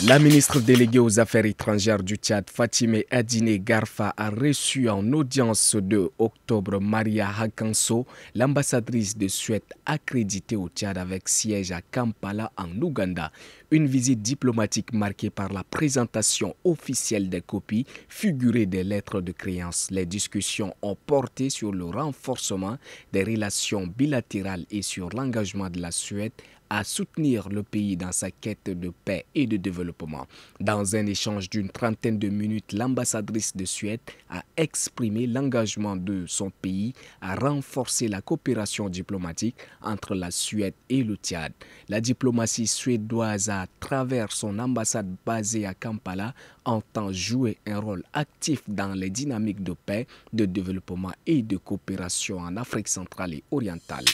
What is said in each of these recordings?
La ministre déléguée aux Affaires étrangères du Tchad, Fatimé Adine Garfa, a reçu en audience de octobre Maria Hakanso, l'ambassadrice de Suède accréditée au Tchad avec siège à Kampala en Ouganda. Une visite diplomatique marquée par la présentation officielle des copies figurées des lettres de créance. Les discussions ont porté sur le renforcement des relations bilatérales et sur l'engagement de la Suède à soutenir le pays dans sa quête de paix et de développement. Dans un échange d'une trentaine de minutes, l'ambassadrice de Suède a exprimé l'engagement de son pays à renforcer la coopération diplomatique entre la Suède et le Tchad. La diplomatie suédoise, à travers son ambassade basée à Kampala, entend jouer un rôle actif dans les dynamiques de paix, de développement et de coopération en Afrique centrale et orientale.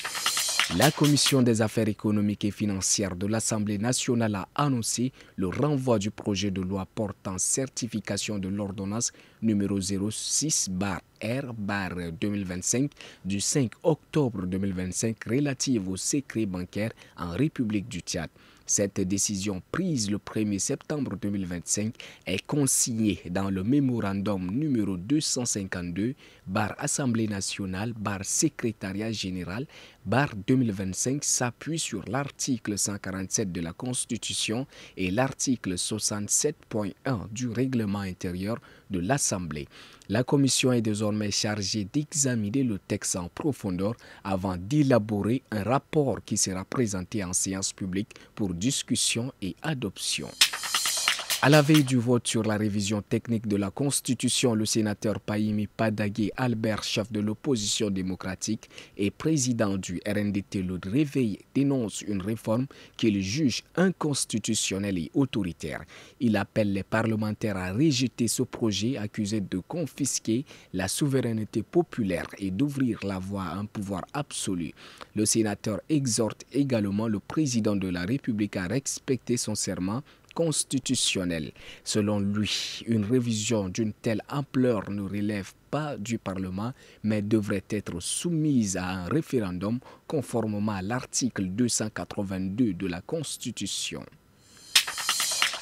La Commission des affaires économiques et financières de l'Assemblée nationale a annoncé le renvoi du projet de loi portant certification de l'ordonnance numéro 06/R/2025 du 5 octobre 2025 relative au secret bancaire en République du Tchad. Cette décision prise le 1er septembre 2025 est consignée dans le mémorandum numéro 252/Assemblée nationale/Secrétariat général 2025 s'appuie sur l'article 147 de la Constitution et l'article 67.1 du règlement intérieur de l'Assemblée. La Commission est désormais chargée d'examiner le texte en profondeur avant d'élaborer un rapport qui sera présenté en séance publique pour discussion et adoption. À la veille du vote sur la révision technique de la Constitution, le sénateur Pahimi Padagué Albert, chef de l'opposition démocratique et président du RNDT Le Réveil, dénonce une réforme qu'il juge inconstitutionnelle et autoritaire. Il appelle les parlementaires à rejeter ce projet accusé de confisquer la souveraineté populaire et d'ouvrir la voie à un pouvoir absolu. Le sénateur exhorte également le président de la République à respecter son serment constitutionnel. Selon lui, une révision d'une telle ampleur ne relève pas du Parlement, mais devrait être soumise à un référendum conformément à l'article 282 de la Constitution.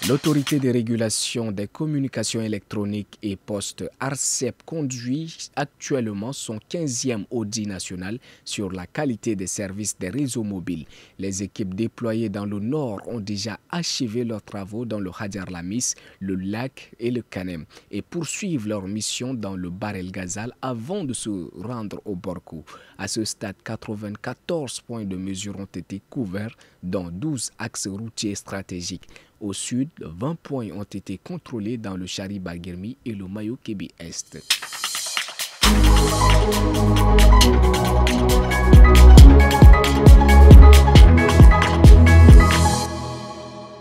L'autorité de régulation des communications électroniques et postes ARCEP conduit actuellement son 15e audit national sur la qualité des services des réseaux mobiles. Les équipes déployées dans le Nord ont déjà achevé leurs travaux dans le Hadjar Lamis, le Lac et le Kanem et poursuivent leur mission dans le Bahr el Ghazal avant de se rendre au Borkou. À ce stade, 94 points de mesure ont été couverts dans 12 axes routiers stratégiques. Au sud, 20 points ont été contrôlés dans le Chari Baguirmi et le Mayo Kébi Est.